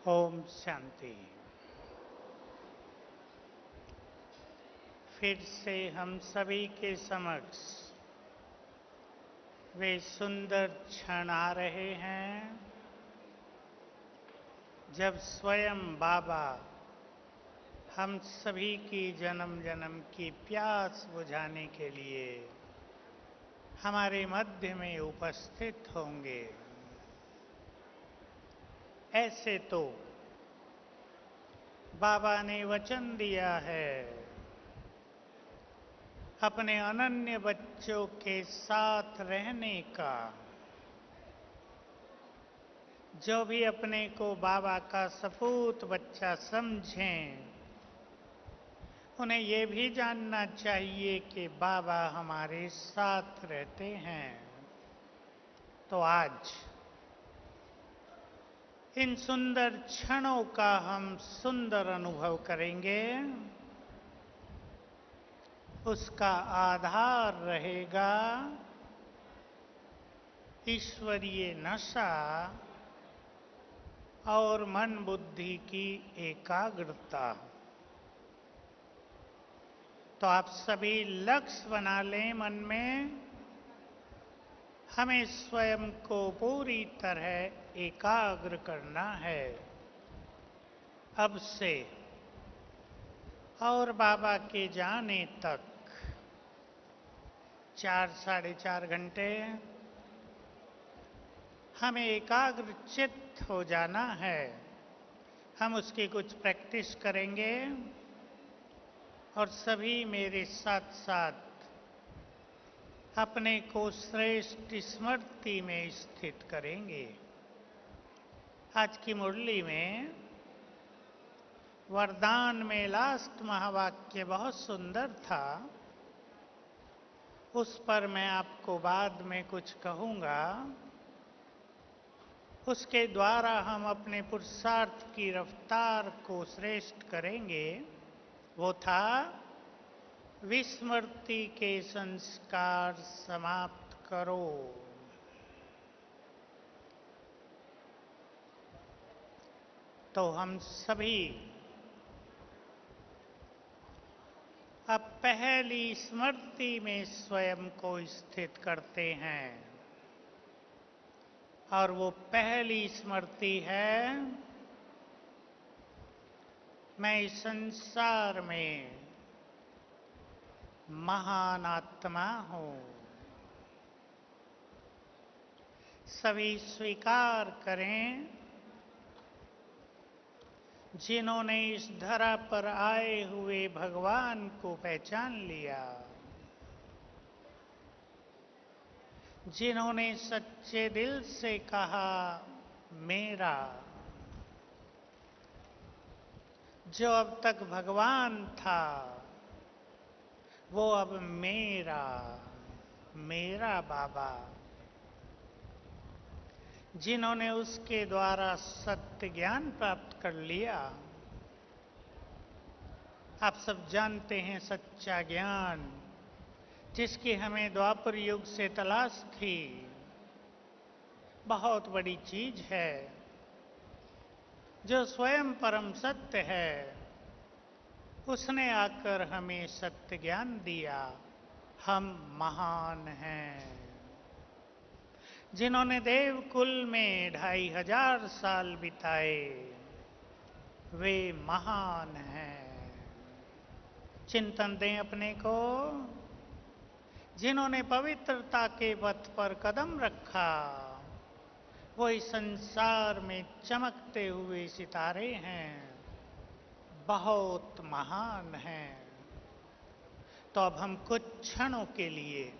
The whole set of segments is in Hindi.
ओम शांति। फिर से हम सभी के समक्ष वे सुंदर क्षण आ रहे हैं जब स्वयं बाबा हम सभी की जन्म जन्म की प्यास बुझाने के लिए हमारे मध्य में उपस्थित होंगे। ऐसे तो बाबा ने वचन दिया है अपने अनन्य बच्चों के साथ रहने का। जो भी अपने को बाबा का सपूत बच्चा समझें, उन्हें ये भी जानना चाहिए कि बाबा हमारे साथ रहते हैं। तो आज इन सुंदर क्षणों का हम सुंदर अनुभव करेंगे। उसका आधार रहेगा ईश्वरीय नशा और मन बुद्धि की एकाग्रता। तो आप सभी लक्ष्य बना लें मन में। हमें स्वयं को पूरी तरह एकाग्र करना है अब से और बाबा के जाने तक 4-4.5 घंटे हमें एकाग्र चित्त हो जाना है। हम उसकी कुछ प्रैक्टिस करेंगे और सभी मेरे साथ साथ अपने को श्रेष्ठ स्मृति में स्थित करेंगे। आज की मुरली में वरदान में लास्ट महावाक्य बहुत सुंदर था। उस पर मैं आपको बाद में कुछ कहूँगा। उसके द्वारा हम अपने पुरुषार्थ की रफ्तार को श्रेष्ठ करेंगे। वो था विस्मृति के संस्कार समाप्त करो। तो हम सभी अब पहली स्मृति में स्वयं को स्थित करते हैं और वो पहली स्मृति है, मैं इस संसार में महान आत्मा हूँ। सभी स्वीकार करें, जिन्होंने इस धरा पर आए हुए भगवान को पहचान लिया, जिन्होंने सच्चे दिल से कहा मेरा, जो अब तक भगवान था वो अब मेरा, मेरा बाबा, जिन्होंने उसके द्वारा सत्य ज्ञान प्राप्त कर लिया। आप सब जानते हैं सच्चा ज्ञान जिसकी हमें द्वापर युग से तलाश थी, बहुत बड़ी चीज है। जो स्वयं परम सत्य है, उसने आकर हमें सत्य ज्ञान दिया। हम महान हैं। जिन्होंने देव कुल में 2500 साल बिताए, वे महान हैं। चिंतन दें अपने को। जिन्होंने पवित्रता के पथ पर कदम रखा, वो इस संसार में चमकते हुए सितारे हैं, बहुत महान हैं। तो अब हम कुछ क्षणों के लिए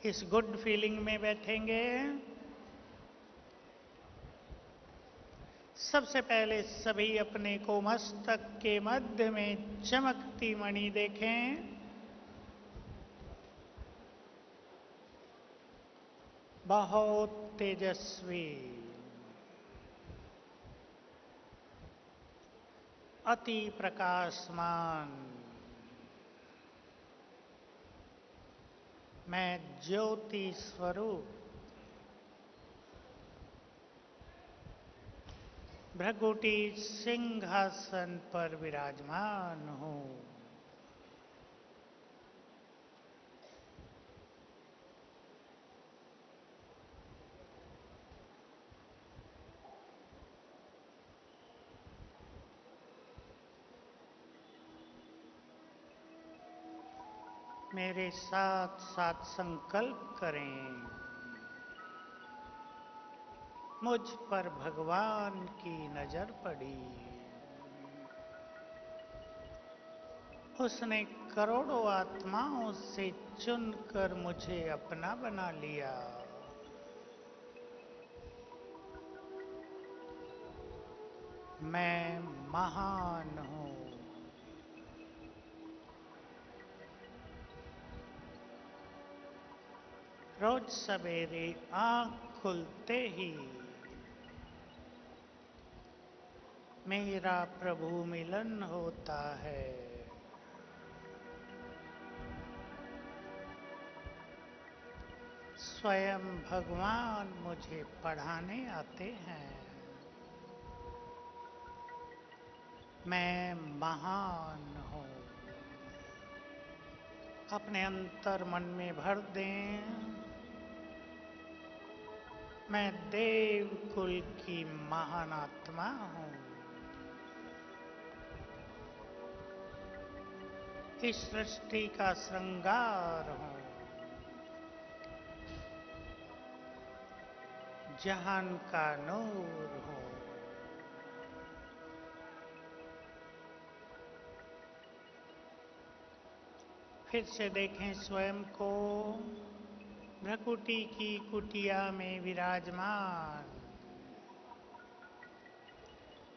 इस गुड फीलिंग में बैठेंगे। सबसे पहले सभी अपने को मस्तक के मध्य में चमकती मणि देखें। बहुत तेजस्वी, अति प्रकाशमान। मैं ज्योति स्वरूप भृगुटी सिंहासन पर विराजमान हो। मेरे साथ साथ संकल्प करें, मुझ पर भगवान की नजर पड़ी। उसने करोड़ों आत्माओं से चुनकर मुझे अपना बना लिया। मैं महान हूँ। रोज सवेरे आँख खुलते ही मेरा प्रभु मिलन होता है। स्वयं भगवान मुझे पढ़ाने आते हैं। मैं महान हूँ। अपने अंतर मन में भर दें, मैं देव कुल की महान आत्मा हूँ। इस सृष्टि का श्रृंगार हूँ। जहान का नूर हूँ। फिर से देखें स्वयं को भृकुटी की कुटिया में विराजमान।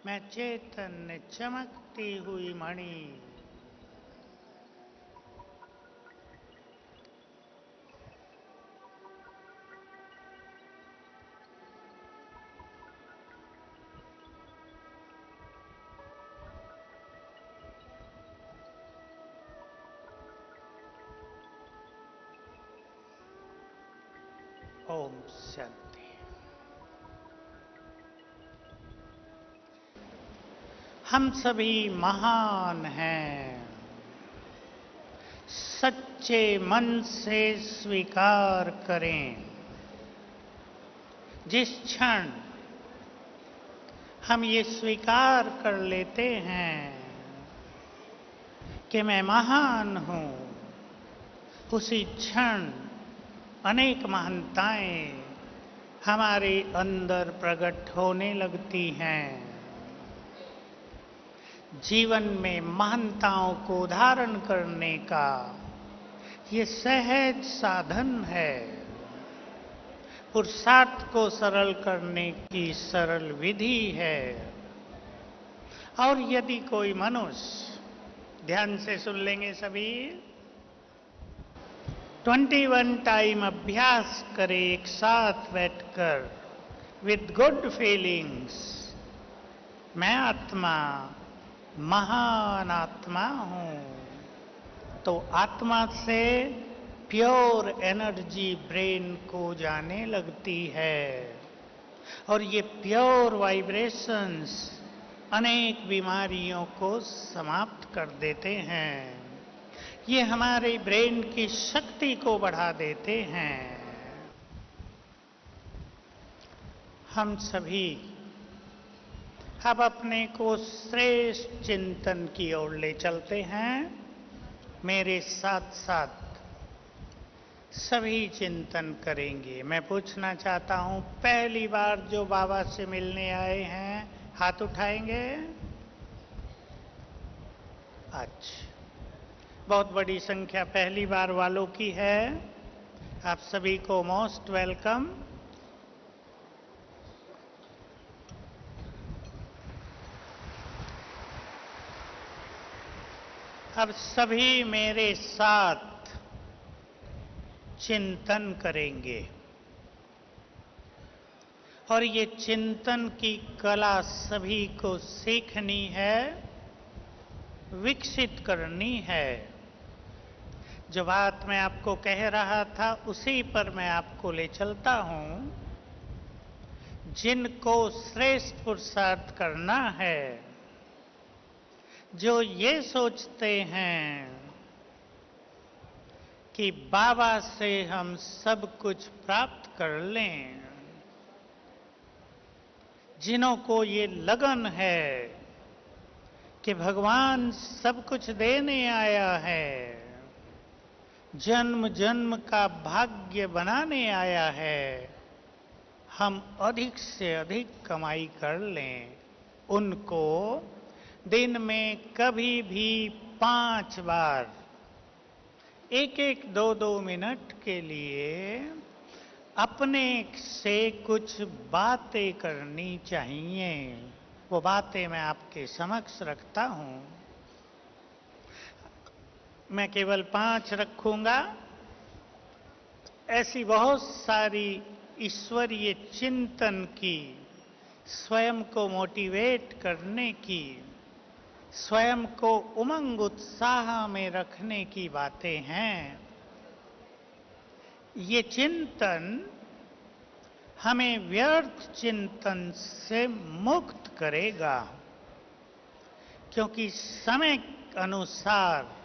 मैं चैतन्य चमकती हुई मणि। ओम शांति। हम सभी महान हैं। सच्चे मन से स्वीकार करें। जिस क्षण हम ये स्वीकार कर लेते हैं कि मैं महान हूँ, उसी क्षण अनेक महानताएं हमारे अंदर प्रकट होने लगती हैं। जीवन में महानताओं को धारण करने का ये सहज साधन है। पुरुषार्थ को सरल करने की सरल विधि है। और यदि कोई मनुष्य, ध्यान से सुन लेंगे सभी, 21 टाइम अभ्यास करे एक साथ बैठकर विद गुड फीलिंग्स, मैं आत्मा महान आत्मा हूँ, तो आत्मा से प्योर एनर्जी ब्रेन को जाने लगती है। और ये प्योर वाइब्रेशंस अनेक बीमारियों को समाप्त कर देते हैं। ये हमारे ब्रेन की शक्ति को बढ़ा देते हैं। हम सभी अब अपने को श्रेष्ठ चिंतन की ओर ले चलते हैं। मेरे साथ साथ सभी चिंतन करेंगे। मैं पूछना चाहता हूं, पहली बार जो बाबा से मिलने आए हैं हाथ उठाएंगे। अच्छा, बहुत बड़ी संख्या पहली बार वालों की है। आप सभी को मोस्ट वेलकम। अब सभी मेरे साथ चिंतन करेंगे और ये चिंतन की कला सभी को सीखनी है, विकसित करनी है। जो बात मैं आपको कह रहा था उसी पर मैं आपको ले चलता हूं। जिनको श्रेष्ठ पुरुषार्थ करना है, जो ये सोचते हैं कि बाबा से हम सब कुछ प्राप्त कर लें, जिन्हों को ये लगन है कि भगवान सब कुछ देने आया है, जन्म जन्म का भाग्य बनाने आया है, हम अधिक से अधिक कमाई कर लें, उनको दिन में कभी भी 5 बार 1-1, 2-2 मिनट के लिए अपने से कुछ बातें करनी चाहिए। वो बातें मैं आपके समक्ष रखता हूं। मैं केवल 5 रखूंगा। ऐसी बहुत सारी ईश्वरीय चिंतन की, स्वयं को मोटिवेट करने की, स्वयं को उमंग उत्साह में रखने की बातें हैं। ये चिंतन हमें व्यर्थ चिंतन से मुक्त करेगा, क्योंकि समय अनुसार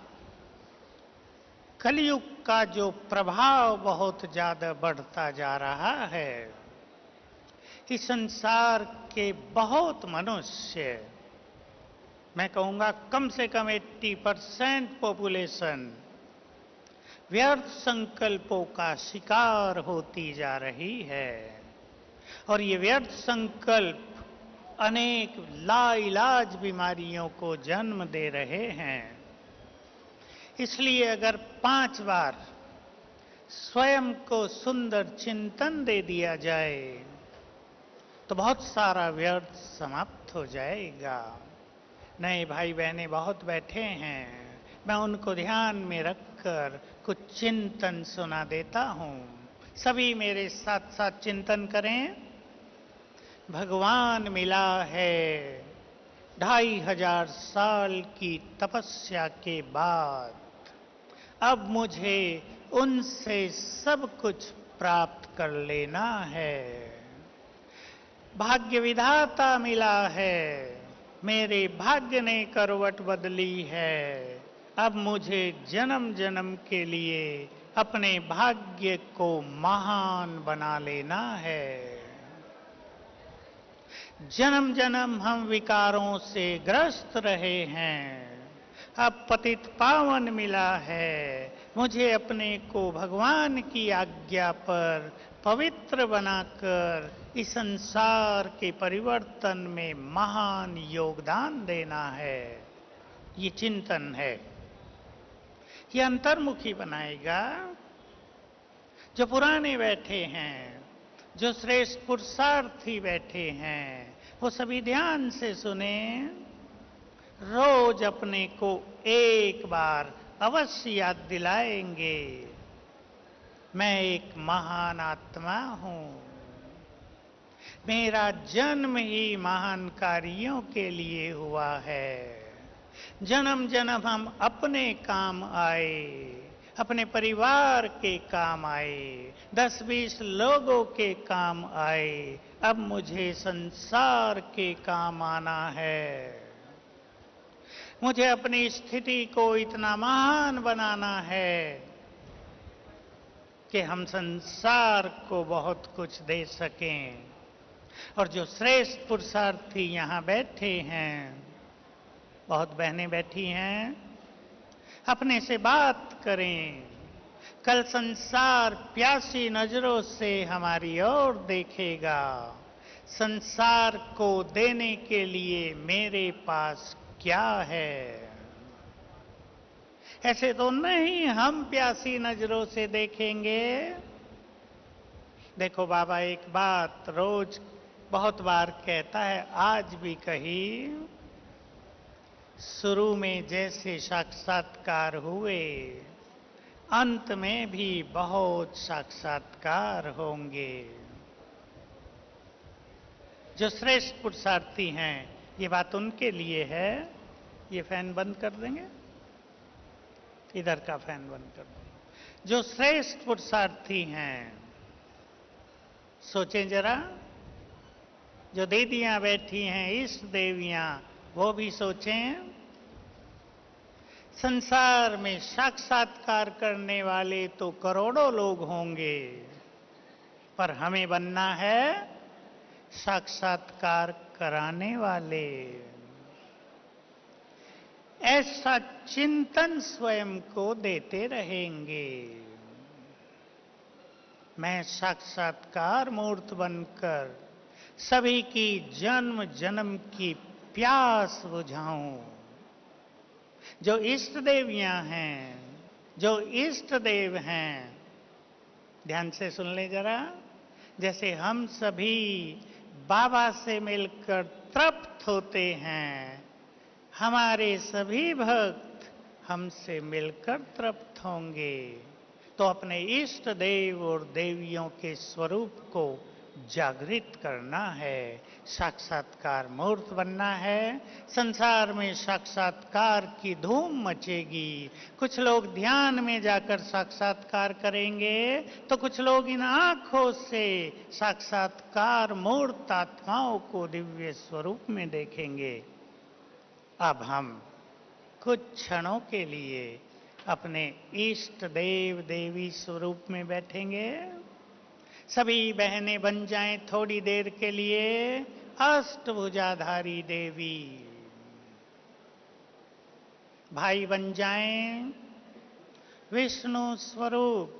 कलयुग का जो प्रभाव बहुत ज्यादा बढ़ता जा रहा है, इस संसार के बहुत मनुष्य, मैं कहूंगा कम से कम 80% पॉपुलेशन व्यर्थ संकल्पों का शिकार होती जा रही है। और ये व्यर्थ संकल्प अनेक लाइलाज बीमारियों को जन्म दे रहे हैं। इसलिए अगर 5 बार स्वयं को सुंदर चिंतन दे दिया जाए तो बहुत सारा व्यर्थ समाप्त हो जाएगा। नए भाई बहनें बहुत बैठे हैं, मैं उनको ध्यान में रखकर कुछ चिंतन सुना देता हूं। सभी मेरे साथ साथ चिंतन करें। भगवान मिला है 2500 साल की तपस्या के बाद, अब मुझे उनसे सब कुछ प्राप्त कर लेना है। भाग्य विधाता मिला है, मेरे भाग्य ने करवट बदली है, अब मुझे जन्म जन्म के लिए अपने भाग्य को महान बना लेना है। जन्म जन्म हम विकारों से ग्रस्त रहे हैं, अब पतित पावन मिला है, मुझे अपने को भगवान की आज्ञा पर पवित्र बनाकर इस संसार के परिवर्तन में महान योगदान देना है। ये चिंतन है, ये अंतर्मुखी बनाएगा। जो पुराने बैठे हैं, जो श्रेष्ठ पुरुषार्थी बैठे हैं, वो सभी ध्यान से सुने। रोज अपने को एक बार अवश्य याद दिलाएंगे, मैं एक महान आत्मा हूं, मेरा जन्म ही महान कार्यों के लिए हुआ है। जन्म जन्म हम अपने काम आए, अपने परिवार के काम आए, 10-20 लोगों के काम आए, अब मुझे संसार के काम आना है। मुझे अपनी स्थिति को इतना महान बनाना है कि हम संसार को बहुत कुछ दे सकें। और जो श्रेष्ठ पुरुषार्थी यहाँ बैठे हैं, बहुत बहनें बैठी हैं, अपने से बात करें। कल संसार प्यासी नजरों से हमारी ओर देखेगा। संसार को देने के लिए मेरे पास क्या है? ऐसे तो नहीं हम प्यासी नजरों से देखेंगे। देखो बाबा एक बात रोज बहुत बार कहता है, आज भी कही, शुरू में जैसे साक्षात्कार हुए, अंत में भी बहुत साक्षात्कार होंगे। जो श्रेष्ठ पुरुषार्थी हैं, ये बात उनके लिए है। ये फैन बंद कर देंगे, इधर का फैन बंद कर देंगे। जो श्रेष्ठ पुरुषार्थी हैं, सोचें जरा, जो दीदियां बैठी हैं इष्ट देवियां, वो भी सोचें। संसार में साक्षात्कार करने वाले तो करोड़ों लोग होंगे, पर हमें बनना है साक्षात्कार कराने वाले। ऐसा चिंतन स्वयं को देते रहेंगे। मैं साक्षात्कार मूर्त बनकर सभी की जन्म जन्म की प्यास बुझाऊं। जो इष्ट देवियां हैं, जो इष्ट देव हैं, ध्यान से सुन ले जरा। जैसे हम सभी बाबा से मिलकर तृप्त होते हैं, हमारे सभी भक्त हमसे मिलकर तृप्त होंगे। तो अपने इष्ट देव और देवियों के स्वरूप को जागृत करना है, साक्षात्कार मूर्त बनना है। संसार में साक्षात्कार की धूम मचेगी। कुछ लोग ध्यान में जाकर साक्षात्कार करेंगे, तो कुछ लोग इन आंखों से साक्षात्कार मूर्त आत्माओं को दिव्य स्वरूप में देखेंगे। अब हम कुछ क्षणों के लिए अपने इष्ट देव देवी स्वरूप में बैठेंगे। सभी बहनें बन जाएं थोड़ी देर के लिए अष्टभुजाधारी देवी। भाई बन जाएं विष्णु स्वरूप,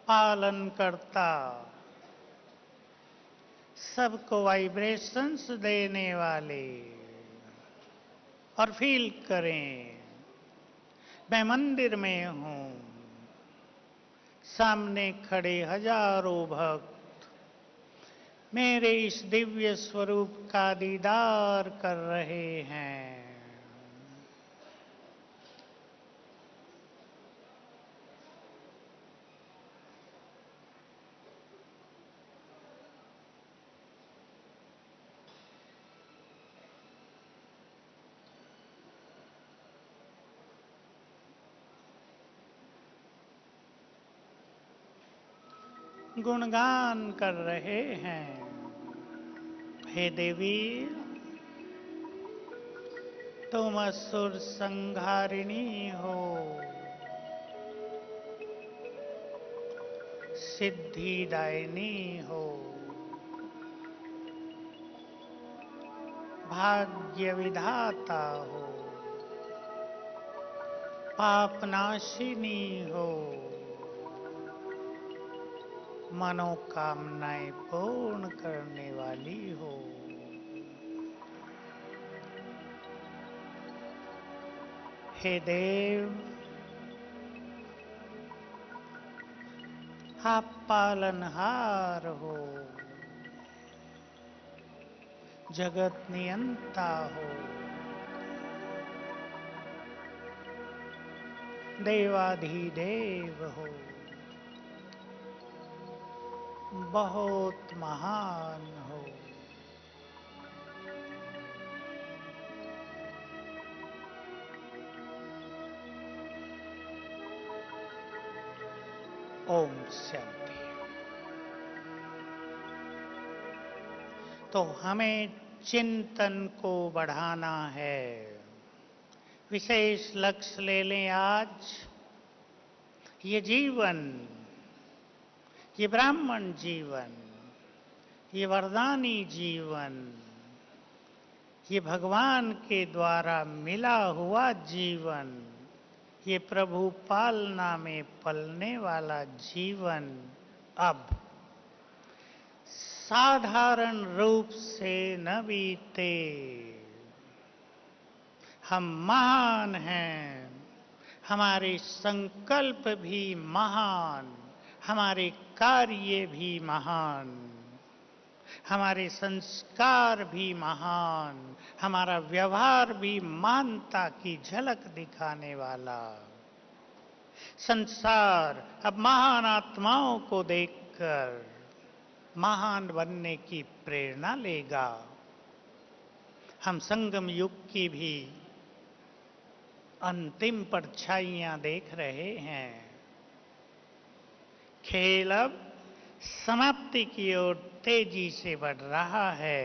पालन करता, सबको वाइब्रेशंस देने वाले। और फील करें, मैं मंदिर में हूं, सामने खड़े हजारों भक्त मेरे इस दिव्य स्वरूप का दीदार कर रहे हैं। गुणगान कर रहे हैं। हे देवी, तुम असुर संहारिणी हो, सिद्धिदायिनी हो, भाग्य विधाता हो, पापनाशिनी हो, मनोकामनाएं पूर्ण करने वाली हो। हे देव, आप पालनहार हो, जगत नियंता हो, देवाधिदेव हो, बहुत महान हो। ओम शांति। तो हमें चिंतन को बढ़ाना है। विशेष लक्ष्य ले लें आज। ये जीवन, ये ब्राह्मण जीवन, ये वरदानी जीवन, ये भगवान के द्वारा मिला हुआ जीवन, ये प्रभु पालना में पलने वाला जीवन अब साधारण रूप से न बीते। हम महान हैं, हमारे संकल्प भी महान, हमारे कार्य भी महान, हमारे संस्कार भी महान, हमारा व्यवहार भी महानता की झलक दिखाने वाला। संसार अब महान आत्माओं को देखकर महान बनने की प्रेरणा लेगा। हम संगम युग की भी अंतिम परछाइयां देख रहे हैं। खेल अब समाप्ति की ओर तेजी से बढ़ रहा है।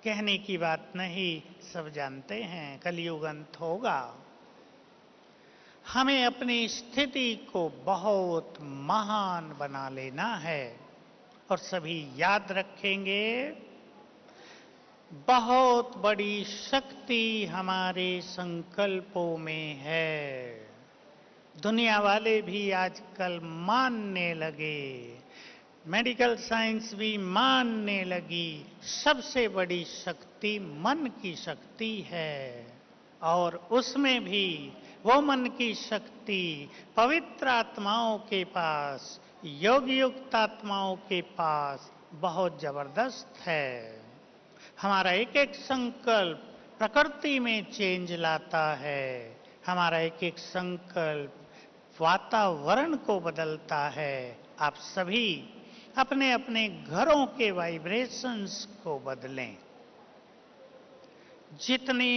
कहने की बात नहीं, सब जानते हैं कलयुग अंत होगा। हमें अपनी स्थिति को बहुत महान बना लेना है और सभी याद रखेंगे, बहुत बड़ी शक्ति हमारे संकल्पों में है। दुनिया वाले भी आजकल मानने लगे, मेडिकल साइंस भी मानने लगी, सबसे बड़ी शक्ति मन की शक्ति है। और उसमें भी वो मन की शक्ति पवित्र आत्माओं के पास, योग युक्त आत्माओं के पास बहुत जबरदस्त है। हमारा एक एक संकल्प प्रकृति में चेंज लाता है। हमारा एक एक संकल्प वातावरण को बदलता है। आप सभी अपने अपने घरों के वाइब्रेशंस को बदलें। जितनी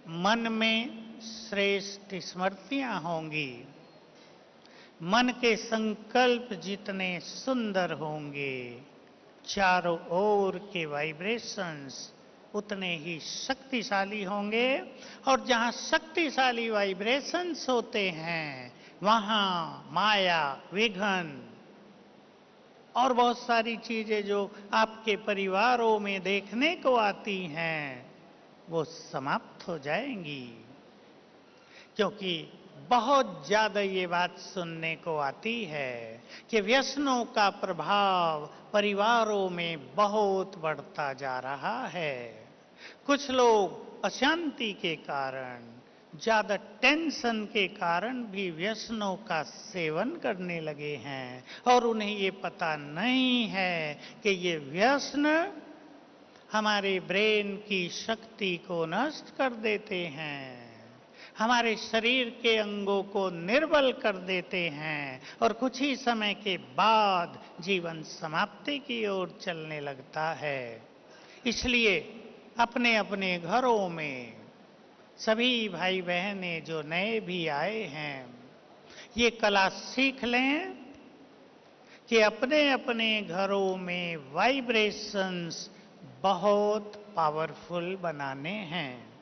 मन में श्रेष्ठ स्मृतियां होंगी, मन के संकल्प जितने सुंदर होंगे, चारों ओर के वाइब्रेशंस उतने ही शक्तिशाली होंगे। और जहां शक्तिशाली वाइब्रेशंस होते हैं, वहां माया, विघ्न और बहुत सारी चीजें जो आपके परिवारों में देखने को आती हैं, वो समाप्त हो जाएंगी। क्योंकि बहुत ज्यादा ये बात सुनने को आती है कि व्यसनों का प्रभाव परिवारों में बहुत बढ़ता जा रहा है। कुछ लोग अशांति के कारण, ज्यादा टेंशन के कारण भी व्यसनों का सेवन करने लगे हैं और उन्हें ये पता नहीं है कि ये व्यसन हमारे ब्रेन की शक्ति को नष्ट कर देते हैं, हमारे शरीर के अंगों को निर्बल कर देते हैं और कुछ ही समय के बाद जीवन समाप्ति की ओर चलने लगता है। इसलिए अपने अपने घरों में सभी भाई बहनें जो नए भी आए हैं, ये कला सीख लें कि अपने अपने घरों में वाइब्रेशंस बहुत पावरफुल बनाने हैं।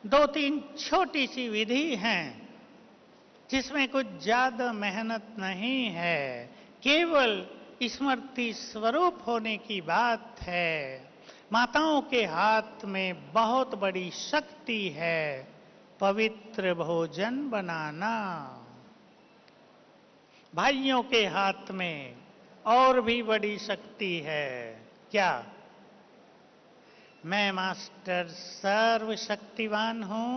दो तीन छोटी सी विधि हैं जिसमें कुछ ज्यादा मेहनत नहीं है, केवल स्मृति स्वरूप होने की बात है। माताओं के हाथ में बहुत बड़ी शक्ति है, पवित्र भोजन बनाना। भाइयों के हाथ में और भी बड़ी शक्ति है, क्या? मैं मास्टर सर्वशक्तिवान हूं,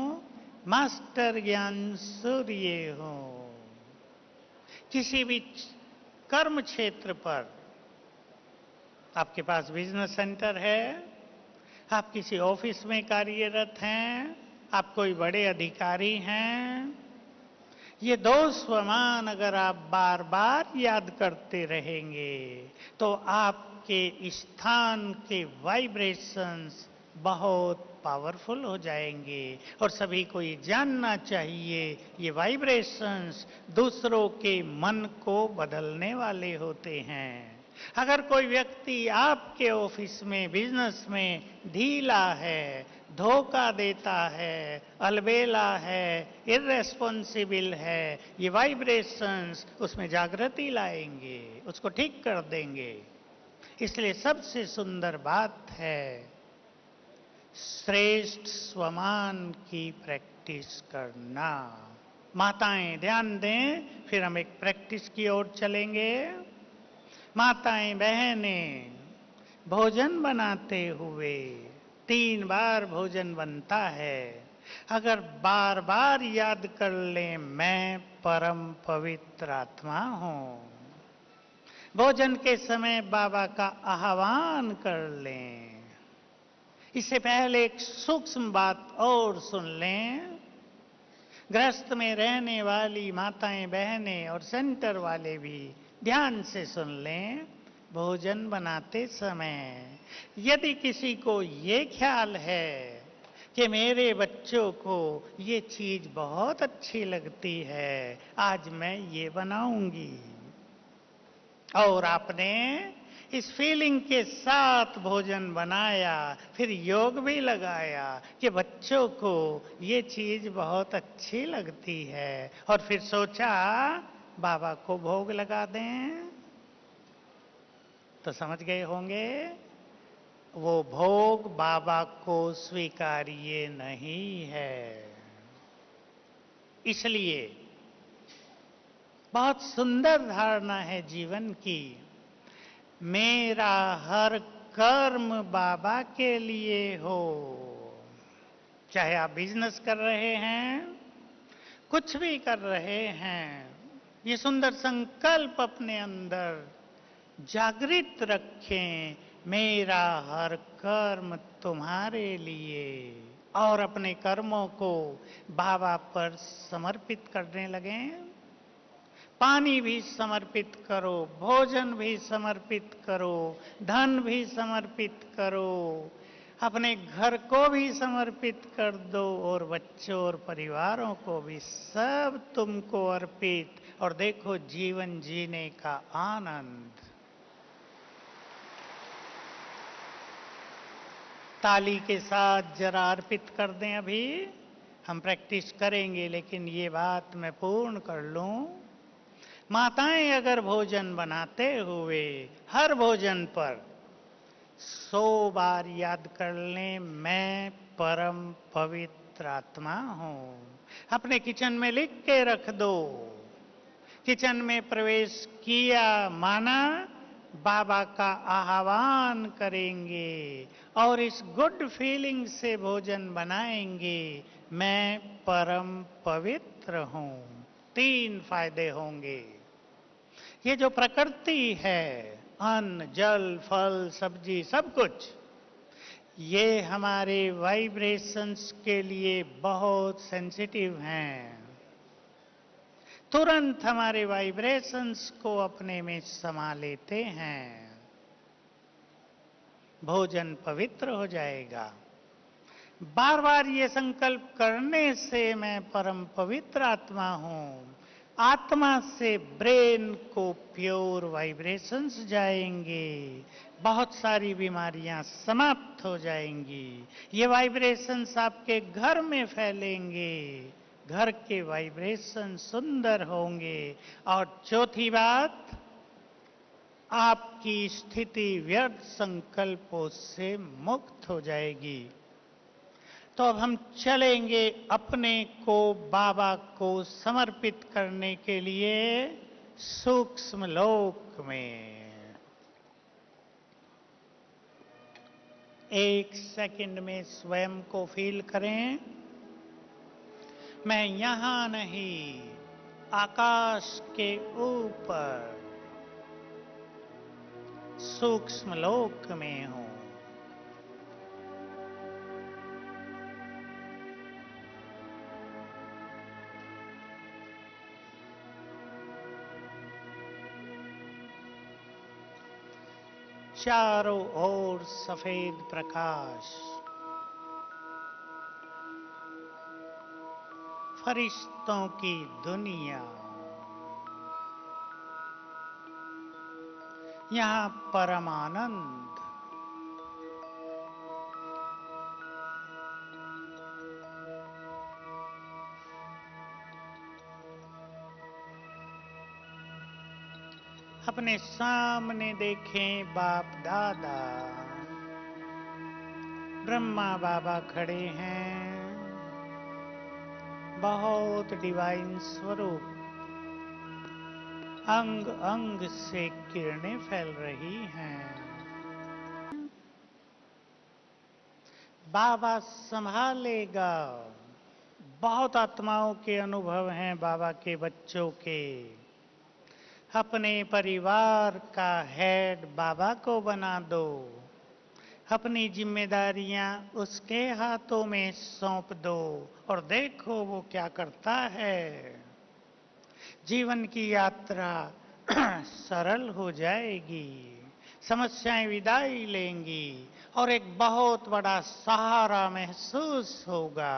मास्टर ज्ञान सूर्य हूं। किसी भी कर्म क्षेत्र पर, आपके पास बिजनेस सेंटर है, आप किसी ऑफिस में कार्यरत हैं, आप कोई बड़े अधिकारी हैं, ये दो स्वमान अगर आप बार बार याद करते रहेंगे तो आपके स्थान के वाइब्रेशंस बहुत पावरफुल हो जाएंगे। और सभी को ये जानना चाहिए, ये वाइब्रेशंस दूसरों के मन को बदलने वाले होते हैं। अगर कोई व्यक्ति आपके ऑफिस में, बिजनेस में ढीला है, धोखा देता है, अलबेला है, इर्रेस्पॉन्सिबल है, ये वाइब्रेशंस उसमें जागृति लाएंगे, उसको ठीक कर देंगे। इसलिए सबसे सुंदर बात है श्रेष्ठ स्वमान की प्रैक्टिस करना। माताएं ध्यान दें, फिर हम एक प्रैक्टिस की ओर चलेंगे। माताएं बहनें, भोजन बनाते हुए 3 बार भोजन बनता है। अगर बार बार याद कर लें, मैं परम पवित्र आत्मा हूं। भोजन के समय बाबा का आह्वान कर लें। इससे पहले एक सूक्ष्म बात और सुन लें। गृहस्थ में रहने वाली माताएं बहनें और सेंटर वाले भी ध्यान से सुन लें। भोजन बनाते समय यदि किसी को ये ख्याल है कि मेरे बच्चों को ये चीज बहुत अच्छी लगती है, आज मैं ये बनाऊंगी, और आपने इस फीलिंग के साथ भोजन बनाया, फिर योग भी लगाया कि बच्चों को ये चीज बहुत अच्छी लगती है, और फिर सोचा बाबा को भोग लगा दें। तो समझ गए होंगे, वो भोग बाबा को स्वीकार्य नहीं है। इसलिए बहुत सुंदर धारणा है जीवन की, मेरा हर कर्म बाबा के लिए हो। चाहे आप बिजनेस कर रहे हैं, कुछ भी कर रहे हैं, ये सुंदर संकल्प अपने अंदर जागृत रखें, मेरा हर कर्म तुम्हारे लिए, और अपने कर्मों को बाबा पर समर्पित करने लगें। पानी भी समर्पित करो, भोजन भी समर्पित करो, धन भी समर्पित करो, अपने घर को भी समर्पित कर दो, और बच्चों और परिवारों को भी, सब तुमको अर्पित। और देखो जीवन जीने का आनंद। ताली के साथ जरा अर्पित कर दें। अभी हम प्रैक्टिस करेंगे, लेकिन ये बात मैं पूर्ण कर लूं। माताएं अगर भोजन बनाते हुए हर भोजन पर 100 बार याद कर लें, मैं परम पवित्र आत्मा हूं। अपने किचन में लिख के रख दो। किचन में प्रवेश किया माना बाबा का आह्वान करेंगे, और इस गुड फीलिंग से भोजन बनाएंगे, मैं परम पवित्र हूं। 3 फायदे होंगे। ये जो प्रकृति है, अन्न, जल, फल, सब्जी, सब कुछ, ये हमारे वाइब्रेशंस के लिए बहुत सेंसिटिव हैं। तुरंत हमारे वाइब्रेशंस को अपने में समा लेते हैं। भोजन पवित्र हो जाएगा। बार बार ये संकल्प करने से मैं परम पवित्र आत्मा हूं, आत्मा से ब्रेन को प्योर वाइब्रेशंस जाएंगे, बहुत सारी बीमारियां समाप्त हो जाएंगी। ये वाइब्रेशंस आपके घर में फैलेंगे, घर के वाइब्रेशन सुंदर होंगे। और चौथी बात, आपकी स्थिति व्यर्थ संकल्पों से मुक्त हो जाएगी। तो अब हम चलेंगे अपने को बाबा को समर्पित करने के लिए सूक्ष्म लोक में। 1 सेकंड में स्वयं को फील करें, मैं यहां नहीं, आकाश के ऊपर सूक्ष्म लोक में हूं। चारों ओर सफेद प्रकाश, फरिश्तों की दुनिया, यहां परम आनंद। अपने सामने देखें बाप दादा, ब्रह्मा बाबा खड़े हैं, बहुत डिवाइन स्वरूप, अंग अंग से किरणें फैल रही हैं। बाबा संभालेगा। बहुत आत्माओं के अनुभव हैं बाबा के बच्चों के। अपने परिवार का हेड बाबा को बना दो, अपनी जिम्मेदारियां उसके हाथों में सौंप दो, और देखो वो क्या करता है। जीवन की यात्रा सरल हो जाएगी, समस्याएं विदाई लेंगी, और एक बहुत बड़ा सहारा महसूस होगा।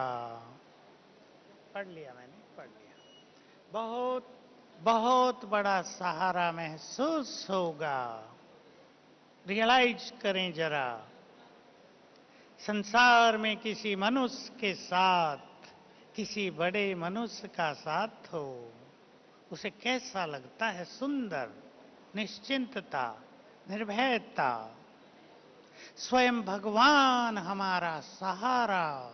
पढ़ लिया मैंने, पढ़ लिया। बहुत बहुत बड़ा सहारा महसूस होगा। रियलाइज करें जरा, संसार में किसी मनुष्य के साथ किसी बड़े मनुष्य का साथ हो, उसे कैसा लगता है। सुंदर, निश्चिंतता, निर्भयता, स्वयं भगवान हमारा सहारा।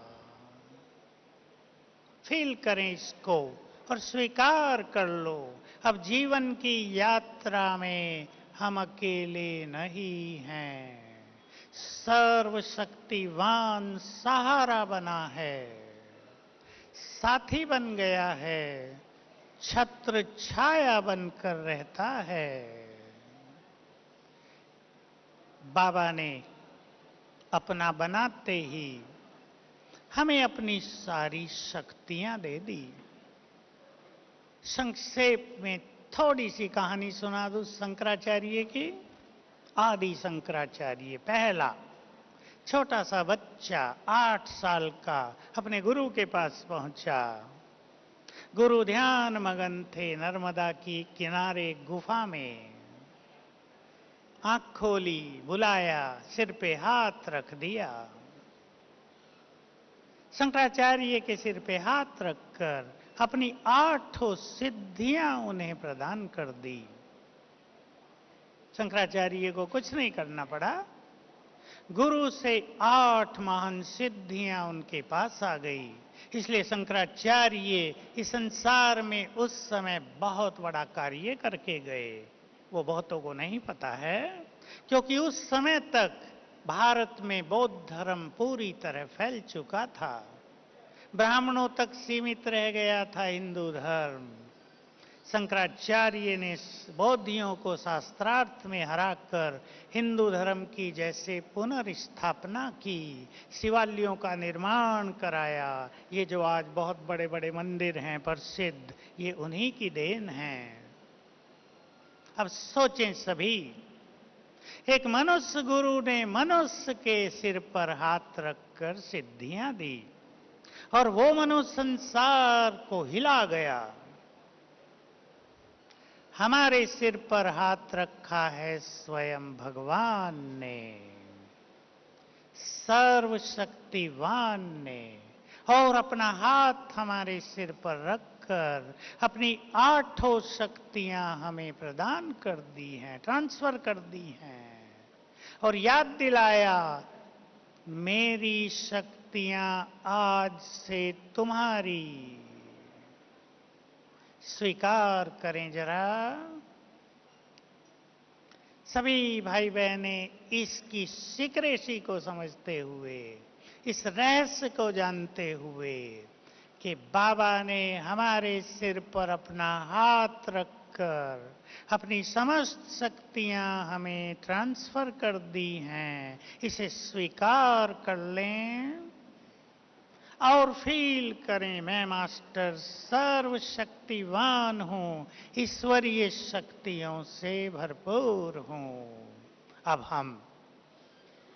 फील करें इसको और स्वीकार कर लो, अब जीवन की यात्रा में हम अकेले नहीं हैं। सर्वशक्तिवान सहारा बना है, साथी बन गया है, छत्र छाया बनकर रहता है। बाबा ने अपना बनाते ही हमें अपनी सारी शक्तियां दे दी। संक्षेप में थोड़ी सी कहानी सुना दूं शंकराचार्य की। आदि शंकराचार्य, पहला छोटा सा बच्चा 8 साल का अपने गुरु के पास पहुंचा। गुरु ध्यान मगन थे नर्मदा की किनारे गुफा में। आंख खोली, बुलाया, सिर पे हाथ रख दिया। शंकराचार्य के सिर पे हाथ रखकर अपनी 8 सिद्धियां उन्हें प्रदान कर दी। शंकराचार्य को कुछ नहीं करना पड़ा, गुरु से 8 महान सिद्धियां उनके पास आ गई। इसलिए शंकराचार्य इस संसार में उस समय बहुत बड़ा कार्य करके गए। वो बहुतों को नहीं पता है, क्योंकि उस समय तक भारत में बौद्ध धर्म पूरी तरह फैल चुका था। ब्राह्मणों तक सीमित रह गया था हिंदू धर्म। शंकराचार्य ने बौद्धियों को शास्त्रार्थ में हराकर हिंदू धर्म की जैसे पुनर्स्थापना की, शिवालयों का निर्माण कराया। ये जो आज बहुत बड़े बड़े मंदिर हैं प्रसिद्ध, ये उन्हीं की देन है। अब सोचें सभी, एक मनुष्य गुरु ने मनुष्य के सिर पर हाथ रखकर सिद्धियां दी और वो मनुष्य संसार को हिला गया। हमारे सिर पर हाथ रखा है स्वयं भगवान ने, सर्वशक्तिवान ने, और अपना हाथ हमारे सिर पर रखकर अपनी 8 शक्तियां हमें प्रदान कर दी हैं, ट्रांसफर कर दी हैं, और याद दिलाया, मेरी शक्तियां आज से तुम्हारी। स्वीकार करें जरा। सभी भाई बहने इसकी सीक्रेसी को समझते हुए, इस रहस्य को जानते हुए कि बाबा ने हमारे सिर पर अपना हाथ रखकर अपनी समस्त शक्तियां हमें ट्रांसफर कर दी हैं, इसे स्वीकार कर लें और फील करें, मैं मास्टर सर्वशक्तिवान हूं, ईश्वरीय शक्तियों से भरपूर हूं। अब हम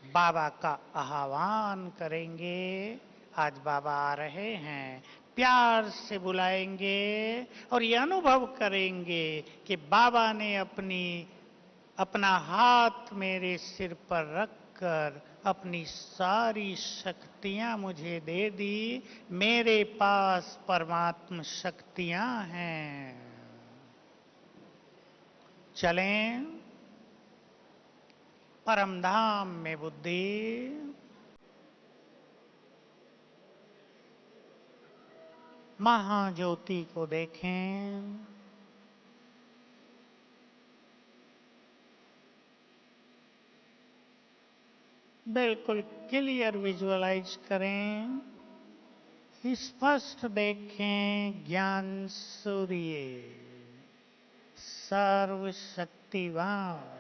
बाबा का आह्वान करेंगे। आज बाबा आ रहे हैं, प्यार से बुलाएंगे और ये अनुभव करेंगे कि बाबा ने अपना हाथ मेरे सिर पर रखकर अपनी सारी शक्तियां मुझे दे दी। मेरे पास परमात्म शक्तियां हैं। चलें परमधाम में बुद्धि, महाज्योति को देखें। बिल्कुल क्लियर विजुअलाइज करें, स्पष्ट देखें ज्ञान सूर्य, सर्वशक्तिवान।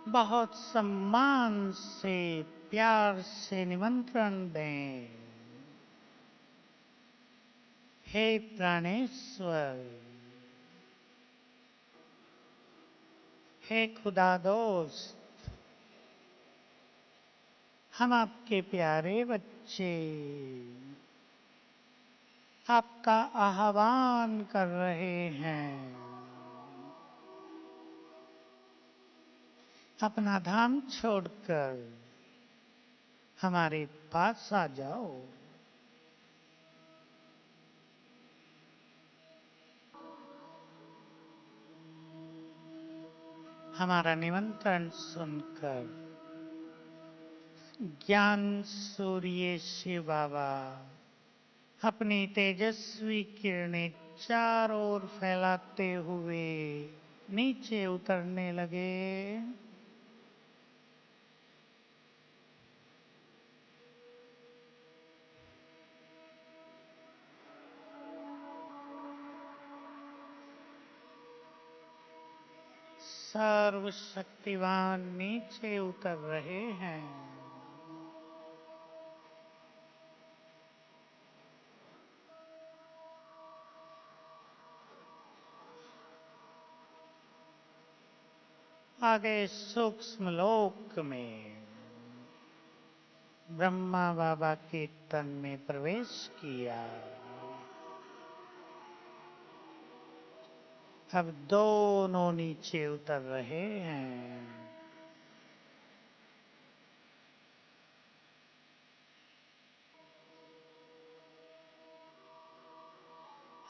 बहुत सम्मान से, प्यार से निमंत्रण दें। हे प्राणेश्वर, हे खुदा दोस्त, हम आपके प्यारे बच्चे आपका आह्वान कर रहे हैं। अपना धाम छोड़कर हमारे पास आ जाओ। हमारा निमंत्रण सुनकर ज्ञान सूर्य शिव बाबा अपनी तेजस्वी किरणें चारों ओर फैलाते हुए नीचे उतरने लगे। सर्वशक्तिवान नीचे उतर रहे हैं। आगे सूक्ष्म लोक में ब्रह्मा बाबा के तन में प्रवेश किया। अब दोनों नीचे उतर रहे हैं।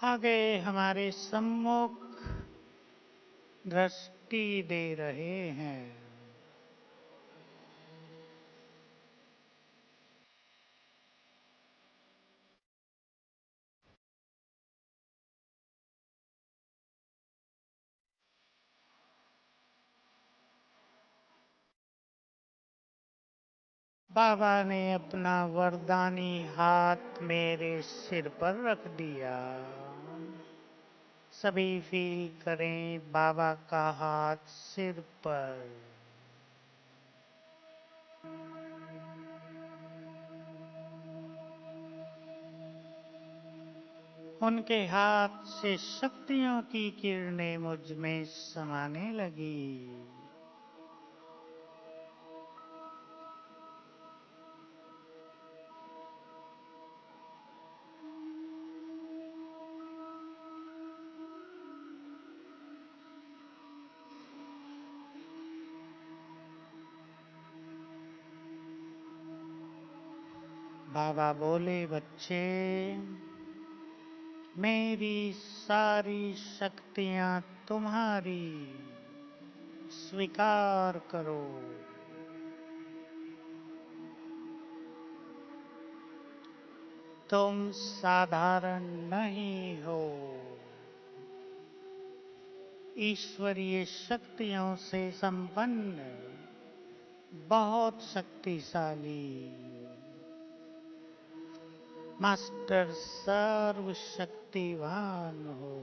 आगे हमारे सम्मुख दृष्टि दे रहे हैं। बाबा ने अपना वरदानी हाथ मेरे सिर पर रख दिया। सभी फील करें बाबा का हाथ सिर पर। उनके हाथ से शक्तियों की किरणें मुझ में समाने लगी। बाबा बोले, बच्चे, मेरी सारी शक्तियां तुम्हारी स्वीकार करो। तुम साधारण नहीं हो। ईश्वरीय शक्तियों से संपन्न बहुत शक्तिशाली मास्टर सर्वशक्तिवान हो।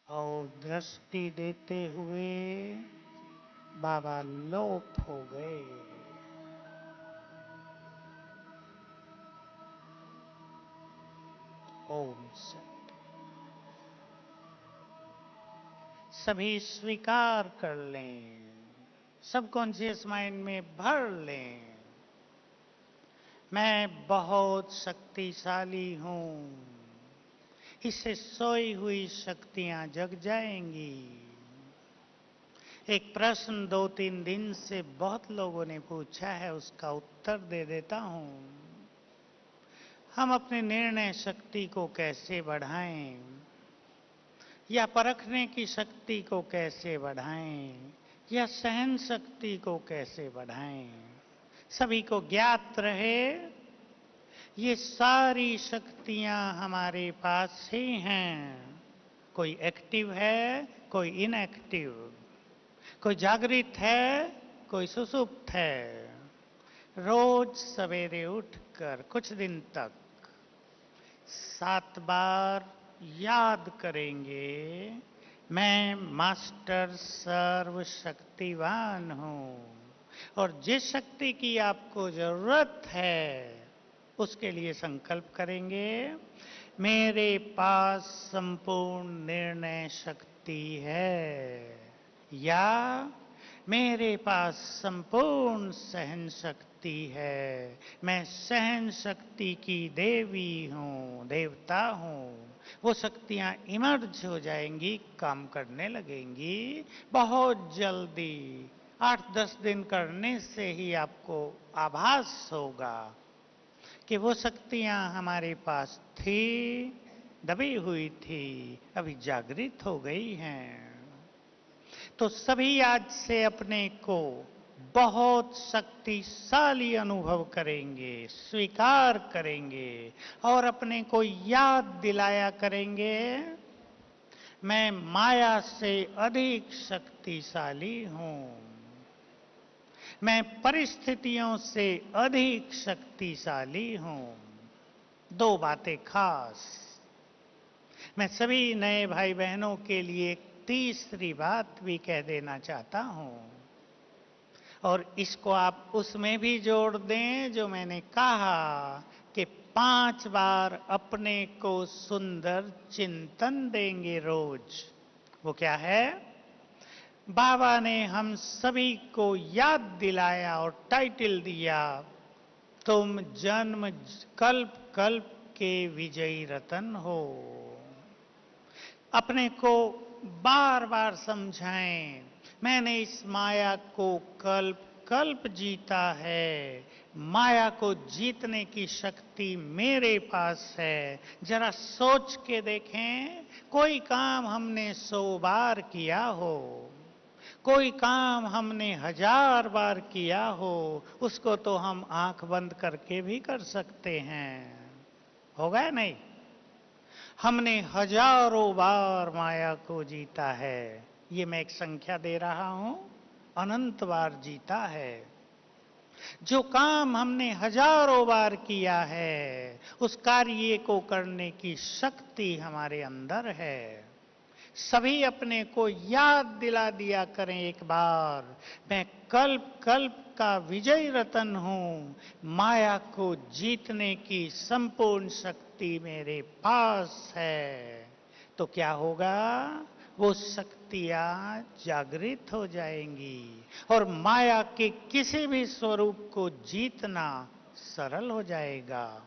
और दृष्टि देते हुए बाबा लोप हो गए। ओम शांति। सभी स्वीकार कर लें, सबकॉन्शियस माइंड में भर लें, मैं बहुत शक्तिशाली हूं। इससे सोई हुई शक्तियां जग जाएंगी। एक प्रश्न 2-3 दिन से बहुत लोगों ने पूछा है, उसका उत्तर दे देता हूं। हम अपने निर्णय शक्ति को कैसे बढ़ाएं, या परखने की शक्ति को कैसे बढ़ाएं, या सहन शक्ति को कैसे बढ़ाएं? सभी को ज्ञात रहे, ये सारी शक्तियां हमारे पास ही हैं। कोई एक्टिव है, कोई इनएक्टिव, कोई जागृत है, कोई सुसुप्त है। रोज सवेरे उठकर कुछ दिन तक 7 बार याद करेंगे मैं मास्टर सर्वशक्तिवान हूँ और जिस शक्ति की आपको जरूरत है उसके लिए संकल्प करेंगे। मेरे पास संपूर्ण निर्णय शक्ति है, या मेरे पास संपूर्ण सहन शक्ति है। मैं सहन शक्ति की देवी हूँ, देवता हूँ। वो शक्तियाँ इमर्ज हो जाएंगी, काम करने लगेंगी बहुत जल्दी। 8-10 दिन करने से ही आपको आभास होगा कि वो शक्तियाँ हमारे पास थी, दबी हुई थी, अभी जागृत हो गई हैं। तो सभी आज से अपने को बहुत शक्तिशाली अनुभव करेंगे, स्वीकार करेंगे और अपने को याद दिलाया करेंगे, मैं माया से अधिक शक्तिशाली हूँ, मैं परिस्थितियों से अधिक शक्तिशाली हूँ। 2 बातें खास मैं सभी नए भाई बहनों के लिए एक तीसरी बात भी कह देना चाहता हूं, और इसको आप उसमें भी जोड़ दें जो मैंने कहा कि 5 बार अपने को सुंदर चिंतन देंगे रोज। वो क्या है? बाबा ने हम सभी को याद दिलाया और टाइटल दिया, तुम जन्म कल्प कल्प के विजयी रतन हो। अपने को बार बार समझाएं, मैंने इस माया को कल्प कल्प जीता है, माया को जीतने की शक्ति मेरे पास है। जरा सोच के देखें, कोई काम हमने 100 बार किया हो, कोई काम हमने 1000 बार किया हो, उसको तो हम आंख बंद करके भी कर सकते हैं, होगा या नहीं? हमने हजारों बार माया को जीता है, ये मैं एक संख्या दे रहा हूं, अनंत बार जीता है। जो काम हमने हजारों बार किया है, उस कार्य को करने की शक्ति हमारे अंदर है। सभी अपने को याद दिला दिया करें एक बार, मैं कल्प कल्प का विजयी रतन हूं, माया को जीतने की संपूर्ण शक्ति मेरे पास है। तो क्या होगा? वो शक्तियां जागृत हो जाएंगी और माया के किसी भी स्वरूप को जीतना सरल हो जाएगा।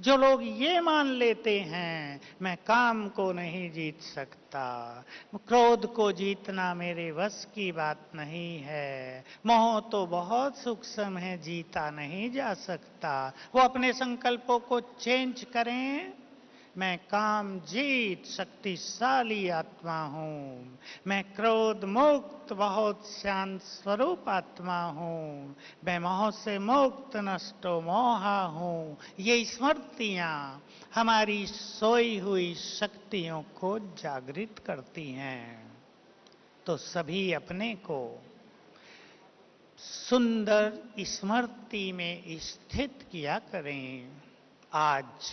जो लोग ये मान लेते हैं मैं काम को नहीं जीत सकता, क्रोध को जीतना मेरे वश की बात नहीं है, मोह तो बहुत सूक्ष्म है, जीता नहीं जा सकता, वो अपने संकल्पों को चेंज करें। मैं काम जीत शक्तिशाली आत्मा हूँ, मैं क्रोध मुक्त बहुत शांत स्वरूप आत्मा हूँ, मैं मोह से मुक्त नष्टो मोहा हूँ। ये स्मृतियाँ हमारी सोई हुई शक्तियों को जागृत करती हैं। तो सभी अपने को सुंदर स्मृति में स्थित किया करें। आज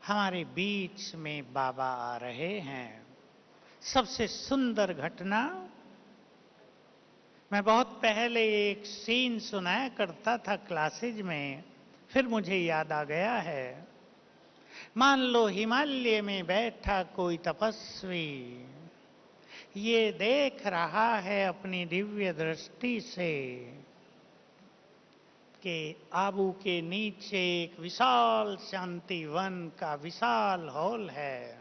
हमारे बीच में बाबा आ रहे हैं। सबसे सुंदर घटना, मैं बहुत पहले एक सीन सुनाया करता था क्लासेज में, फिर मुझे याद आ गया है। मान लो हिमालय में बैठा कोई तपस्वी, ये देख रहा है अपनी दिव्य दृष्टि से कि आबू के नीचे एक विशाल शांति वन का विशाल हॉल है,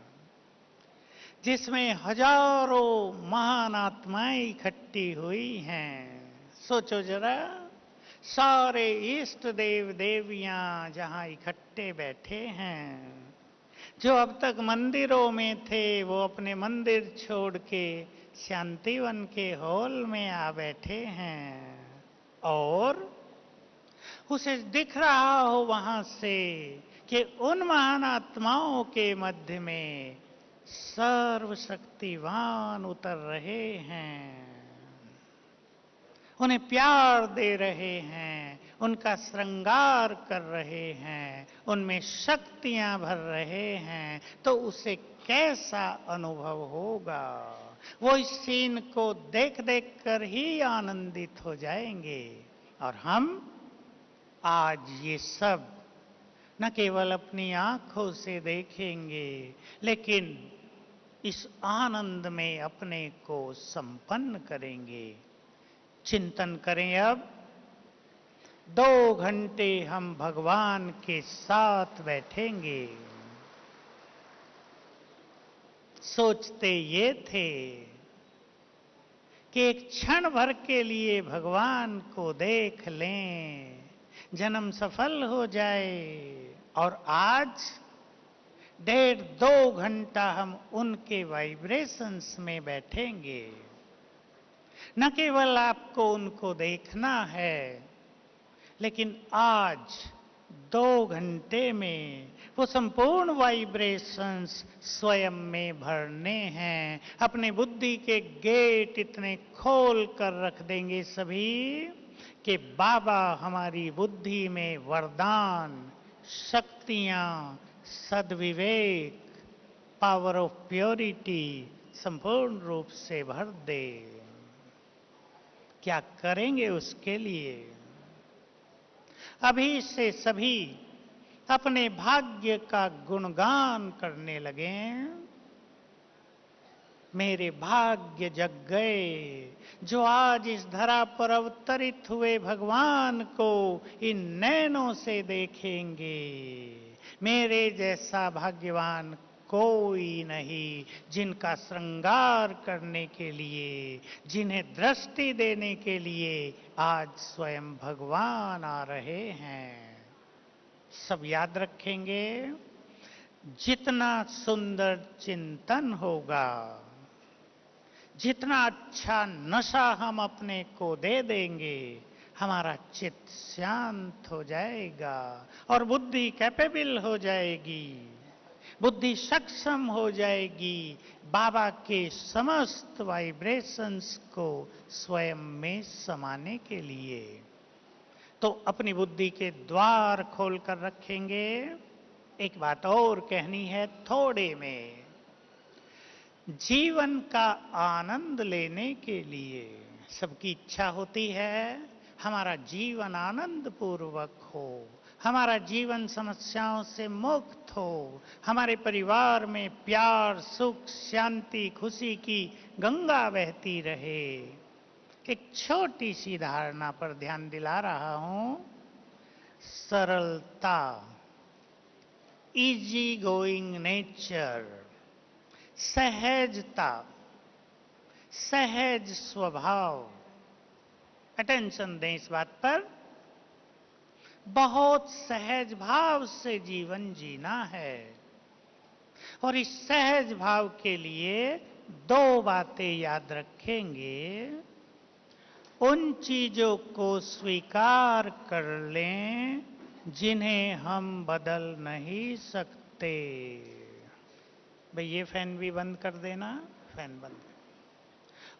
जिसमें हजारों महान आत्माएं इकट्ठी हुई हैं। सोचो जरा, सारे इष्ट देव देवियां जहां इकट्ठे बैठे हैं। जो अब तक मंदिरों में थे वो अपने मंदिर छोड़ के शांतिवन के हॉल में आ बैठे हैं, और उसे दिख रहा हो वहां से कि उन महान आत्माओं के मध्य में सर्वशक्तिवान उतर रहे हैं, उन्हें प्यार दे रहे हैं, उनका श्रृंगार कर रहे हैं, उनमें शक्तियां भर रहे हैं, तो उसे कैसा अनुभव होगा। वो इस सीन को देख देख कर ही आनंदित हो जाएंगे। और हम आज ये सब न केवल अपनी आंखों से देखेंगे, लेकिन इस आनंद में अपने को संपन्न करेंगे। चिंतन करें अब 2 घंटे हम भगवान के साथ बैठेंगे। सोचते ये थे कि एक क्षण भर के लिए भगवान को देख लें, जन्म सफल हो जाए। और आज 1.5-2 घंटा हम उनके वाइब्रेशंस में बैठेंगे। न केवल आपको उनको देखना है, लेकिन आज 2 घंटे में वो संपूर्ण वाइब्रेशंस स्वयं में भरने हैं। अपने बुद्धि के गेट इतने खोल कर रख देंगे सभी कि बाबा हमारी बुद्धि में वरदान, शक्तियां, सद्विवेक, पावर ऑफ प्योरिटी संपूर्ण रूप से भर दे। क्या करेंगे उसके लिए? अभी से सभी अपने भाग्य का गुणगान करने लगे। मेरे भाग्य जग गए जो आज इस धरा पर अवतरित हुए भगवान को इन नैनों से देखेंगे। मेरे जैसा भाग्यवान कोई नहीं, जिनका श्रृंगार करने के लिए, जिन्हें दृष्टि देने के लिए आज स्वयं भगवान आ रहे हैं। सब याद रखेंगे, जितना सुंदर चिंतन होगा, जितना अच्छा नशा हम अपने को दे देंगे, हमारा चित्त शांत हो जाएगा और बुद्धि कैपेबल हो जाएगी, बुद्धि सक्षम हो जाएगी बाबा के समस्त वाइब्रेशंस को स्वयं में समाने के लिए। तो अपनी बुद्धि के द्वार खोलकर रखेंगे। एक बात और कहनी है थोड़े में, जीवन का आनंद लेने के लिए सबकी इच्छा होती है हमारा जीवन आनंद पूर्वक हो, हमारा जीवन समस्याओं से मुक्त हो, हमारे परिवार में प्यार, सुख, शांति, खुशी की गंगा बहती रहे। एक छोटी सी धारणा पर ध्यान दिला रहा हूं, सरलता, इजी गोइंग नेचर, सहजता, सहज स्वभाव। अटेंशन दें इस बात पर। बहुत सहज भाव से जीवन जीना है और इस सहज भाव के लिए 2 बातें याद रखेंगे। उन चीजों को स्वीकार कर लें जिन्हें हम बदल नहीं सकते। भाई ये फैन भी बंद कर देना, फैन बंद।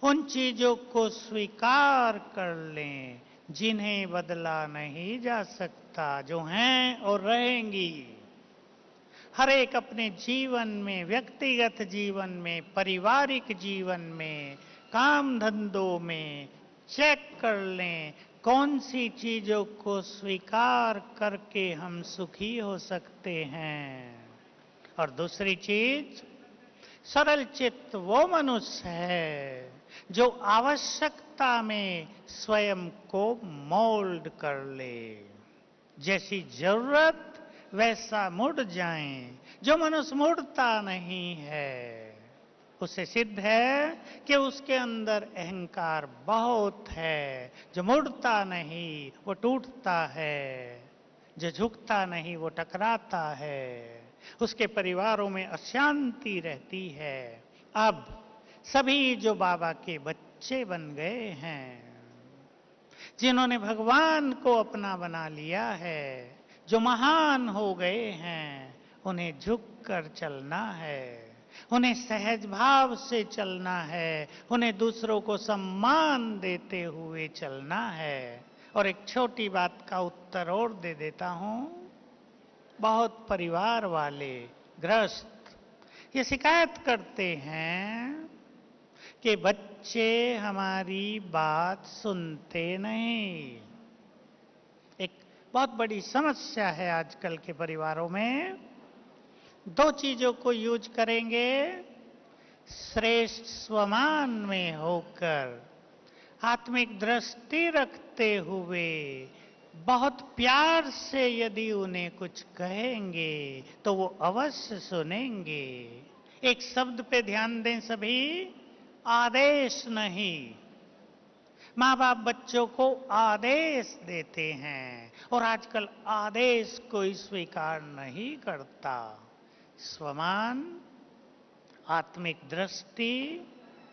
उन चीजों को स्वीकार कर लें जिन्हें बदला नहीं जा सकता, जो हैं और रहेंगी। हर एक अपने जीवन में, व्यक्तिगत जीवन में, पारिवारिक जीवन में, काम धंधों में चेक कर लें कौन सी चीजों को स्वीकार करके हम सुखी हो सकते हैं। और दूसरी चीज, सरल चित्त वो मनुष्य है जो आवश्यकता में स्वयं को मोल्ड कर ले, जैसी जरूरत वैसा मुड़ जाएं। जो मनुष्य मुड़ता नहीं है उसे सिद्ध है कि उसके अंदर अहंकार बहुत है। जो मुड़ता नहीं वो टूटता है, जो झुकता नहीं वो टकराता है, उसके परिवारों में अशांति रहती है। अब सभी जो बाबा के बच्चे बन गए हैं, जिन्होंने भगवान को अपना बना लिया है, जो महान हो गए हैं, उन्हें झुककर चलना है, उन्हें सहज भाव से चलना है, उन्हें दूसरों को सम्मान देते हुए चलना है, और एक छोटी बात का उत्तर और दे देता हूं। बहुत परिवार वाले गृहस्थ ये शिकायत करते हैं कि बच्चे हमारी बात सुनते नहीं। एक बहुत बड़ी समस्या है आजकल के परिवारों में। दो चीजों को यूज करेंगे, श्रेष्ठ स्वमान में होकर, आत्मिक दृष्टि रखते हुए, बहुत प्यार से यदि उन्हें कुछ कहेंगे तो वो अवश्य सुनेंगे। एक शब्द पे ध्यान दें सभी, आदेश नहीं। माँ बाप बच्चों को आदेश देते हैं और आजकल आदेश कोई स्वीकार नहीं करता। स्वमान, आत्मिक दृष्टि,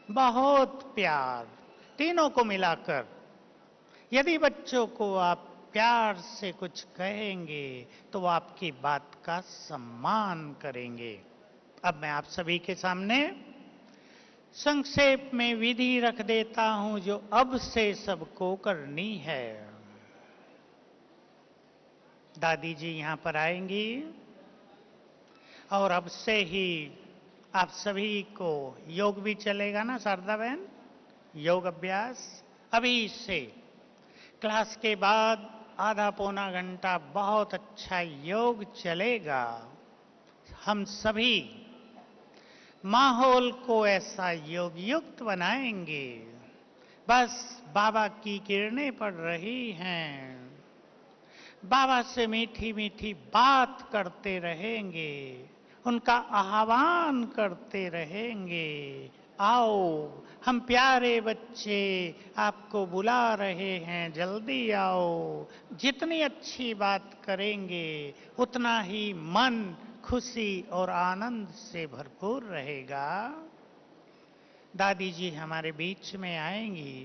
बहुत प्यार, तीनों को मिलाकर यदि बच्चों को आप प्यार से कुछ कहेंगे तो वो आपकी बात का सम्मान करेंगे। अब मैं आप सभी के सामने संक्षेप में विधि रख देता हूं जो अब से सबको करनी है। दादी जी यहां पर आएंगी और अब से ही आप सभी को योग भी चलेगा ना शारदा बहन, योग अभ्यास अभी से क्लास के बाद आधा पौना घंटा बहुत अच्छा योग चलेगा। हम सभी माहौल को ऐसा योग युक्त बनाएंगे। बस बाबा की किरणें पड़ रही हैं, बाबा से मीठी मीठी बात करते रहेंगे, उनका आह्वान करते रहेंगे। आओ हम प्यारे बच्चे आपको बुला रहे हैं, जल्दी आओ। जितनी अच्छी बात करेंगे उतना ही मन खुशी और आनंद से भरपूर रहेगा। दादी जी हमारे बीच में आएंगी,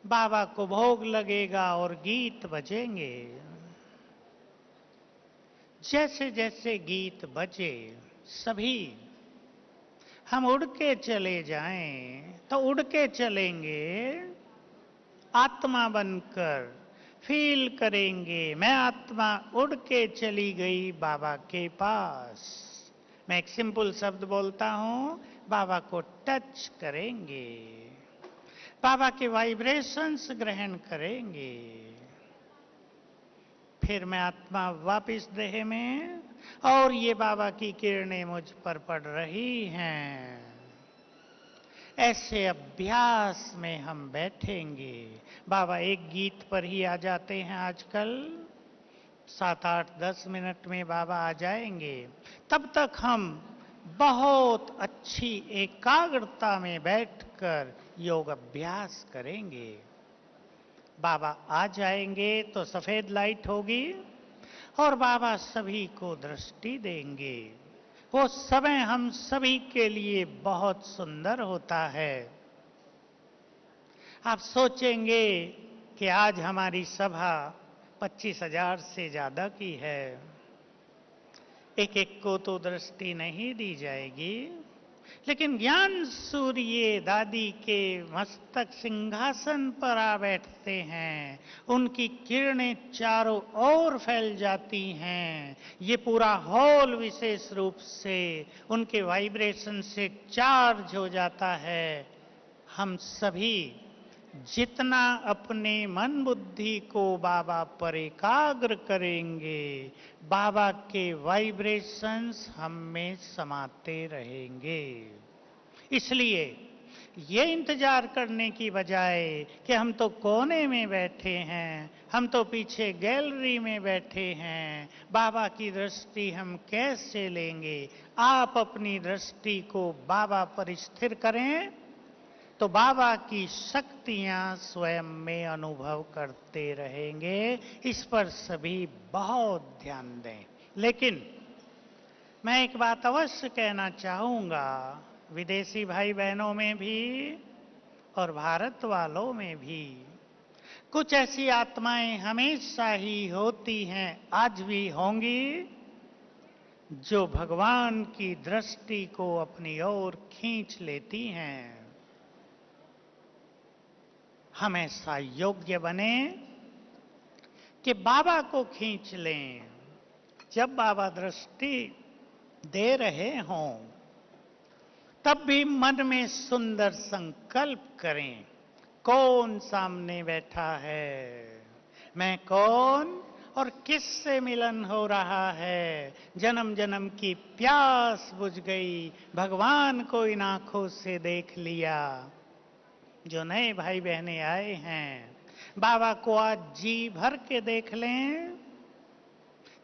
बाबा को भोग लगेगा और गीत बजेंगे। जैसे जैसे गीत बजे सभी हम उड़ के चले जाएं तो उड़ के चलेंगे, आत्मा बनकर फील करेंगे मैं आत्मा उड़ के चली गई बाबा के पास। मैं एक सिंपल शब्द बोलता हूं, बाबा को टच करेंगे, बाबा के वाइब्रेशंस ग्रहण करेंगे। फिर मैं आत्मा वापिस देह में और ये बाबा की किरणें मुझ पर पड़ रही हैं। ऐसे अभ्यास में हम बैठेंगे। बाबा एक गीत पर ही आ जाते हैं आजकल, 7, 8, 10 मिनट में बाबा आ जाएंगे। तब तक हम बहुत अच्छी एकाग्रता में बैठकर योग अभ्यास करेंगे। बाबा आ जाएंगे तो सफेद लाइट होगी और बाबा सभी को दृष्टि देंगे। वो समय हम सभी के लिए बहुत सुंदर होता है। आप सोचेंगे कि आज हमारी सभा 25,000 से ज्यादा की है, एक एक को तो दृष्टि नहीं दी जाएगी, लेकिन ज्ञान सूर्य दादी के मस्तक सिंहासन पर आ बैठते हैं, उनकी किरणें चारों ओर फैल जाती हैं। ये पूरा हॉल विशेष रूप से उनके वाइब्रेशन से चार्ज हो जाता है। हम सभी जितना अपने मन बुद्धि को बाबा पर एकाग्र करेंगे, बाबा के वाइब्रेशंस हम में समाते रहेंगे। इसलिए ये इंतजार करने की बजाय कि हम तो कोने में बैठे हैं, हम तो पीछे गैलरी में बैठे हैं, बाबा की दृष्टि हम कैसे लेंगे। आप अपनी दृष्टि को बाबा पर स्थिर करें तो बाबा की शक्तियां स्वयं में अनुभव करते रहेंगे। इस पर सभी बहुत ध्यान दें। लेकिन मैं एक बात अवश्य कहना चाहूंगा, विदेशी भाई बहनों में भी और भारत वालों में भी कुछ ऐसी आत्माएं हमेशा ही होती हैं, आज भी होंगी, जो भगवान की दृष्टि को अपनी ओर खींच लेती हैं। हम ऐसा योग्य बने कि बाबा को खींच लें। जब बाबा दृष्टि दे रहे हों तब भी मन में सुंदर संकल्प करें। कौन सामने बैठा है, मैं कौन और किससे मिलन हो रहा है। जन्म जन्म की प्यास बुझ गई, भगवान को इन आंखों से देख लिया। जो नए भाई बहने आए हैं, बाबा को आज जी भर के देख लें।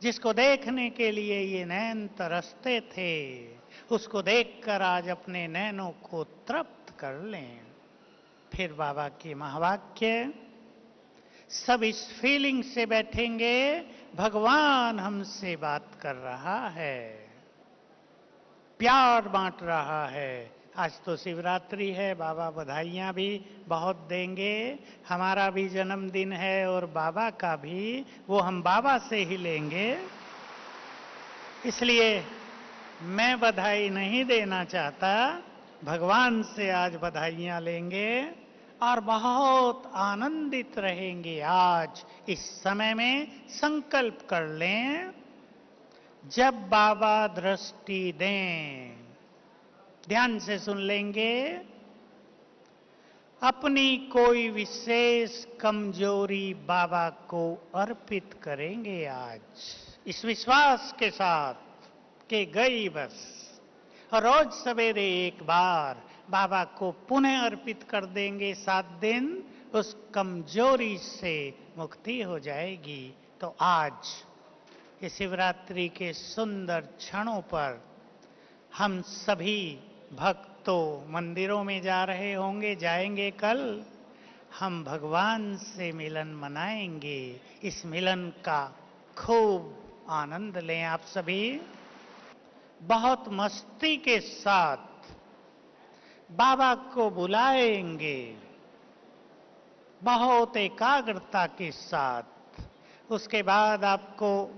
जिसको देखने के लिए ये नैन तरसते थे, उसको देखकर आज अपने नैनों को तृप्त कर लें। फिर बाबा के महावाक्य, सब इस फीलिंग से बैठेंगे, भगवान हमसे बात कर रहा है, प्यार बांट रहा है। आज तो शिवरात्रि है, बाबा बधाइयां भी बहुत देंगे। हमारा भी जन्मदिन है और बाबा का भी, वो हम बाबा से ही लेंगे। इसलिए मैं बधाई नहीं देना चाहता, भगवान से आज बधाइयां लेंगे और बहुत आनंदित रहेंगे। आज इस समय में संकल्प कर लें, जब बाबा दृष्टि दें, ध्यान से सुन लेंगे, अपनी कोई विशेष कमजोरी बाबा को अर्पित करेंगे आज इस विश्वास के साथ कि गई बस। और रोज सवेरे एक बार बाबा को पुनः अर्पित कर देंगे। 7 दिन उस कमजोरी से मुक्ति हो जाएगी। तो आज इस शिवरात्रि के सुंदर क्षणों पर हम सभी भक्त तो मंदिरों में जा रहे होंगे, जाएंगे कल। हम भगवान से मिलन मनाएंगे। इस मिलन का खूब आनंद लें आप सभी। बहुत मस्ती के साथ बाबा को बुलाएंगे, बहुत एकाग्रता के साथ। उसके बाद आपको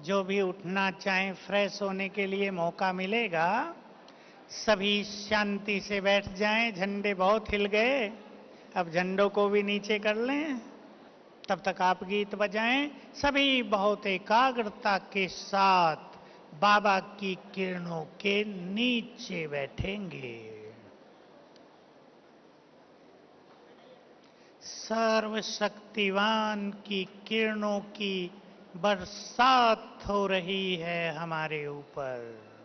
जो भी उठना चाहें, फ्रेश होने के लिए मौका मिलेगा। सभी शांति से बैठ जाएं। झंडे बहुत हिल गए, अब झंडों को भी नीचे कर लें। तब तक आप गीत बजाएं। सभी बहुत एकाग्रता के साथ बाबा की किरणों के नीचे बैठेंगे। सर्वशक्तिवान की किरणों की बरसात हो रही है हमारे ऊपर।